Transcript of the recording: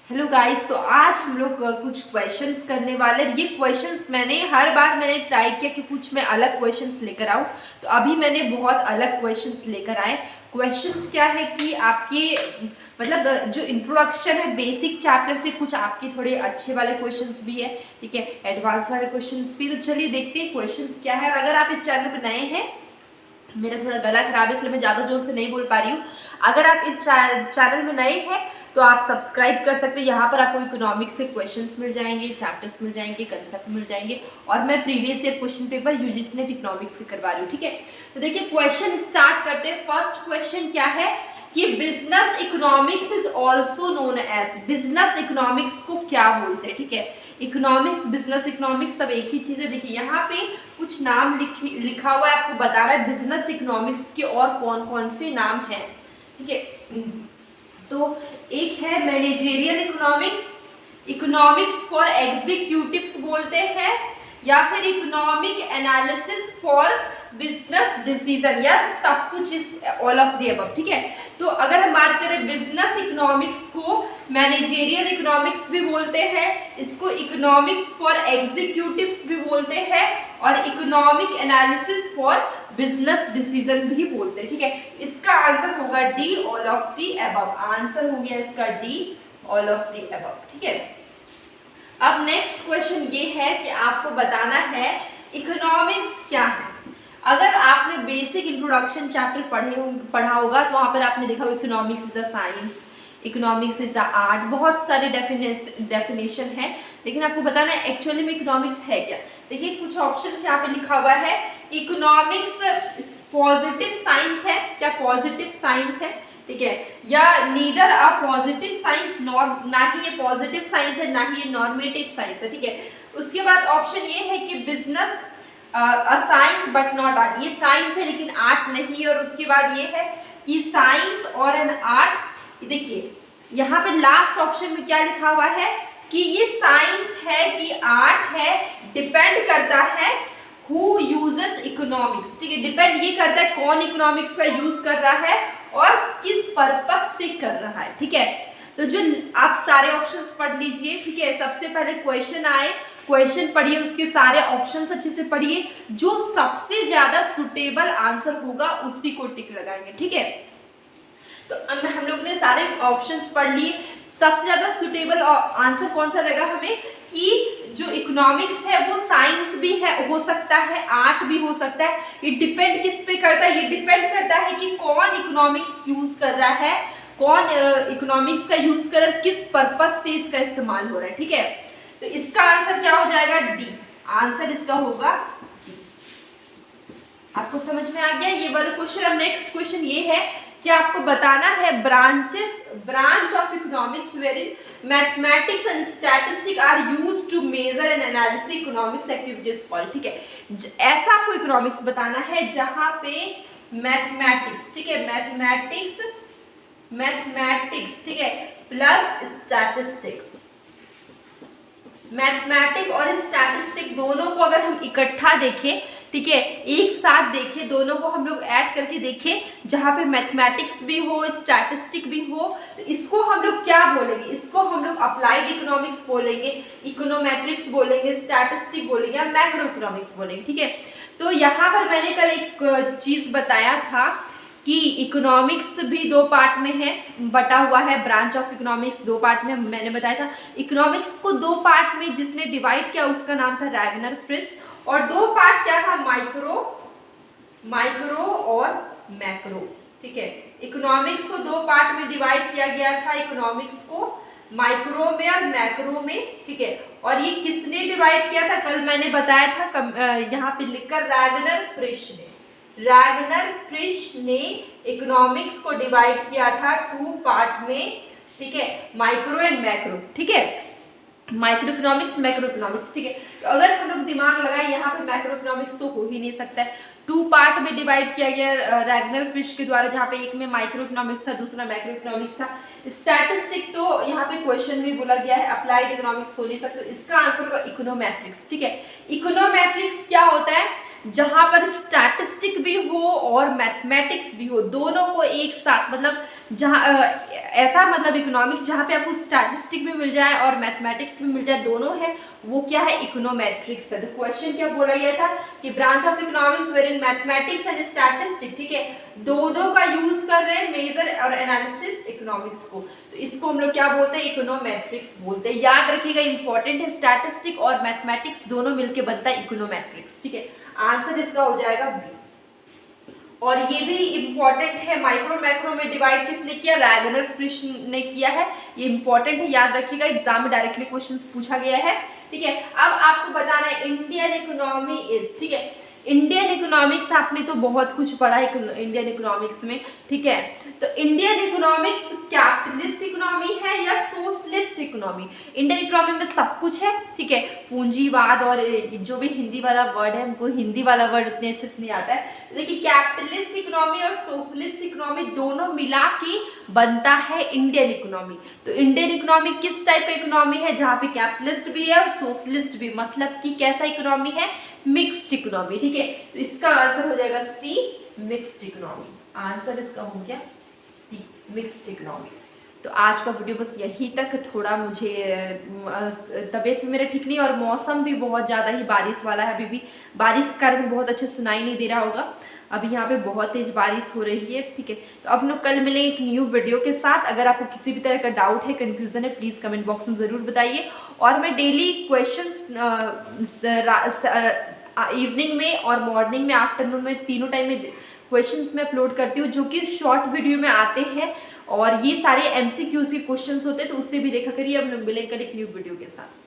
Hello guys, तो आज हम लोग कुछ क्वेश्चंस करने वाले हैं। ये क्वेश्चंस हर बार मैंने ट्राई किया कि कुछ मैं अलग क्वेश्चंस लेकर आऊँ, तो अभी मैंने बहुत अलग क्वेश्चंस लेकर आए। क्वेश्चंस क्या है कि आपके मतलब जो इंट्रोडक्शन है बेसिक चैप्टर से कुछ आपके थोड़े अच्छे वाले क्वेश्चंस भी है, ठीक है, एडवांस वाले क्वेश्चंस भी। तो चलिए देखते हैं क्वेश्चंस क्या है। अगर आप इस चैनल पर नए हैं, मेरा थोड़ा गला खराब है इसलिए मैं ज़्यादा जोर से नहीं बोल पा रही हूँ। अगर आप इस चैनल में नए हैं तो आप सब्सक्राइब कर सकते हैं। यहाँ पर आपको इकोनॉमिक्स से क्वेश्चंस मिल जाएंगे, चैप्टर्स मिल जाएंगे, कंसेप्ट मिल जाएंगे, और मैं previous year question paper UGC net economics के करवा रही हूँ, ठीक है। तो देखिए क्वेश्चन स्टार्ट करते हैं। फर्स्ट क्वेश्चन क्या है कि business economics is also known as, business economics को क्या बोलते हैं, ठीक है। इकोनॉमिक्स, बिजनेस इकोनॉमिक्स सब एक ही चीज है। देखिए यहाँ पे कुछ नाम लिखा हुआ है, आपको बताना है बिजनेस इकोनॉमिक्स के और कौन कौन से नाम हैं, ठीक है। तो एक है managerial economics, economics for executives बोलते हैं, या फिर economic analysis for business decision, या सब कुछ इस ऑल ऑफ द अबव, ठीक है। तो अगर हम बात करें बिजनेस इकोनॉमिक्स को मैनेजेरियल इकोनॉमिक्स भी बोलते हैं, इसको इकोनॉमिक्स फॉर एग्जीक्यूटिव्स भी बोलते हैं, और economic analysis for business decision भी बोलते हैं, ठीक है। इसका आंसर होगा D, all of the above. Answer हो गया इसका D, all of the above, ठीक है। अब नेक्स्ट क्वेश्चन ये है कि आपको बताना है इकोनॉमिक्स क्या है। अगर आपने बेसिक इंट्रोडक्शन चैप्टर पढ़ा होगा तो वहाँ पर आपने देखा होगा economics is a science, economics is a art, बहुत सारे डेफिनेशन है, लेकिन आपको बताना है एक्चुअली में इकोनॉमिक्स है क्या। देखिए कुछ ऑप्शंस यहाँ पे लिखा हुआ है। इकोनॉमिक्स पॉजिटिव साइंस है क्या, पॉजिटिव साइंस है, ठीक है, या नीदर अ पॉजिटिव साइंस, ना ही ये पॉजिटिव साइंस है, ना ही ये नॉर्मेटिव साइंस है, ठीक है। उसके बाद ऑप्शन ये है कि business a science but not art, ये साइंस है लेकिन आर्ट नहीं है। और उसके बाद ये है कि साइंस और एन आर्ट। देखिए यहाँ पे लास्ट ऑप्शन में क्या लिखा हुआ है कि ये साइंस है कि आर्ट है, डिपेंड करता है हु यूजेस इकोनॉमिक्स, ठीक है। डिपेंड ये करता है कौन इकोनॉमिक्स का यूज कर रहा है और किस पर्पस से कर रहा है, ठीक है। तो जो आप सारे ऑप्शंस पढ़ लीजिए, ठीक है। सबसे पहले क्वेश्चन आए, क्वेश्चन पढ़िए, उसके सारे ऑप्शंस अच्छे से पढ़िए, जो सबसे ज्यादा सुटेबल आंसर होगा उसी को टिक लगाएंगे, ठीक है। तो हम लोग ने सारे ऑप्शंस पढ़ लिए। सबसे ज्यादा सुटेबल आंसर कौन सा लगा हमें कि जो इकोनॉमिक्स है वो साइंस भी है, हो सकता है, आर्ट भी हो सकता है। ये डिपेंड किस पे करता है, ये डिपेंड करता है कि कौन इकोनॉमिक्स यूज कर रहा है, कौन इकोनॉमिक्स का यूज कर रहा है, किस पर्पस से इसका इस्तेमाल हो रहा है, ठीक है। तो इसका आंसर क्या हो जाएगा, डी। आंसर इसका होगा डी। आपको समझ में आ गया ये वाला क्वेश्चन। अब नेक्स्ट क्वेश्चन ये है कि आपको बताना है branch of economics wherein mathematics and statistics are used to measure and analysis economics activities called, ठीक है। ऐसा आपको इकोनॉमिक्स बताना है जहां पे मैथमेटिक्स, ठीक है, मैथमेटिक्स, ठीक है, प्लस स्टैटिस्टिक, मैथमेटिक और स्टैटिस्टिक दोनों को अगर हम इकट्ठा देखें, ठीक है, एक साथ देखें, दोनों को हम लोग ऐड करके देखें, जहाँ पे मैथमेटिक्स भी हो, स्टैटिस्टिक भी हो, तो इसको हम लोग क्या बोलेंगे, इसको हम लोग अप्लाइड इकोनॉमिक्स बोलेंगे, इकोनोमेट्रिक्स बोलेंगे, स्टैटिस्टिक बोलेंगे, या मैक्रो इकोनॉमिक्स बोलेंगे, ठीक है। तो यहाँ पर मैंने कल एक चीज बताया था कि इकोनॉमिक्स भी दो पार्ट में है, बटा हुआ है। ब्रांच ऑफ इकोनॉमिक्स दो पार्ट में मैंने बताया था। इकोनॉमिक्स को दो पार्ट में जिसने डिवाइड किया उसका नाम था रैगनर फ्रिस, और दो पार्ट क्या था, माइक्रो और मैक्रो, ठीक है। इकोनॉमिक्स को दो पार्ट में डिवाइड किया गया था, इकोनॉमिक्स को माइक्रो में और मैक्रो में, ठीक है। और ये किसने डिवाइड किया था, कल मैंने बताया था, यहाँ पे लिखकर रैगनर फ्रिश ने इकोनॉमिक्स को डिवाइड किया था टू पार्ट में, ठीक है, माइक्रो एंड मैक्रो, ठीक है, माइक्रो इकोनॉमिक्स, मैक्रो इकोनॉमिक्स, ठीक है। तो अगर हम लोग दिमाग लगाएं, यहाँ पे मैक्रो इकोनॉमिक्स तो हो ही नहीं सकता है। टू पार्ट में डिवाइड किया गया रैगनर फिश के द्वारा, जहाँ पे एक में माइक्रो इकोनॉमिक्स था, दूसरा मैक्रो इकोनॉमिक्स था। स्टैटिस्टिक तो यहाँ पे क्वेश्चन भी बोला गया है, अप्लाइड इकोनॉमिक्स हो नहीं सकता। इसका आंसर होगा इकोनोमेट्रिक्स, ठीक है। इकोनोमेट्रिक्स क्या होता है, जहां पर स्टैटिस्टिक भी हो और मैथमेटिक्स भी हो, दोनों को एक साथ, मतलब जहां ऐसा मतलब इकोनॉमिक्स जहाँ पे आपको स्टैटिस्टिक भी मिल जाए और मैथमेटिक्स भी मिल जाए, दोनों है, वो क्या है, इकोनोमेट्रिक्स है। तो क्वेश्चन क्या बोला गया था कि branch of economics where in mathematics and statistic, ठीक है, दोनों का यूज कर रहे हैं मेजर और एनालिसिस इकोनॉमिक्स को, तो इसको हम लोग क्या बोलते हैं, इकोनोमेट्रिक्स बोलते हैं। याद रखिएगा, इंपॉर्टेंट है, स्टैटिस्टिक और मैथमेटिक्स दोनों मिलकर बनता है इकोनोमेट्रिक्स, ठीक है। आंसर इसका हो जाएगा बी। और ये भी इंपॉर्टेंट है, माइक्रो मैक्रो में डिवाइड किसने किया, रैगनर फ्रिश ने किया है, ये इंपॉर्टेंट है, याद रखिएगा, एग्जाम में डायरेक्टली क्वेश्चंस पूछा गया है, ठीक है। अब आपको बताना है इंडियन इकोनॉमी इज, ठीक है, इंडियन इकोनॉमिक्स आपने तो बहुत कुछ पढ़ा है इंडियन इकोनॉमिक्स में, ठीक है। तो इंडियन इकोनॉमिक्स कैपिटलिस्ट इकोनॉमी है या सोशलिस्ट इकोनॉमी? इंडियन इकोनॉमी में सब कुछ है, ठीक है, पूंजीवाद और जो भी हिंदी वाला वर्ड है, हमको हिंदी वाला वर्ड उतने अच्छे से नहीं आता है, देखिए कैपिटलिस्ट इकोनॉमी और सोशलिस्ट इकोनॉमी दोनों मिला के बनता है इंडियन इकोनॉमी। तो इंडियन इकोनॉमी किस टाइप का इकोनॉमी है, जहाँ पे कैपिटलिस्ट भी है और सोशलिस्ट भी, मतलब कि कैसा इकोनॉमी है, मिक्स्ड इकोनॉमी, ठीक है। तो इसका आंसर हो जाएगा सी, मिक्स्ड इकोनॉमी। आंसर इसका हो गया सी, मिक्स्ड इकोनॉमी। तो आज का वीडियो बस यही तक। थोड़ा मुझे तबीयत भी मेरा ठीक नहीं और मौसम भी बहुत ज़्यादा ही बारिश वाला है, अभी भी बारिश के कारण बहुत अच्छे सुनाई नहीं दे रहा होगा, अभी यहाँ पे बहुत तेज बारिश हो रही है, ठीक है। तो अब लोग कल मिलेंगे एक न्यू वीडियो के साथ। अगर आपको किसी भी तरह का डाउट है, कंफ्यूजन है, प्लीज़ कमेंट बॉक्स में ज़रूर बताइए। और मैं डेली क्वेश्चंस इवनिंग में और मॉर्निंग में, आफ्टरनून में, तीनों टाइम में क्वेश्चंस में अपलोड करती हूँ, जो कि शॉर्ट वीडियो में आते हैं और ये सारे MCQs के क्वेश्चंस होते हैं, तो उससे भी देखा करिए। अब लोग मिलेंगे एक न्यू वीडियो के साथ।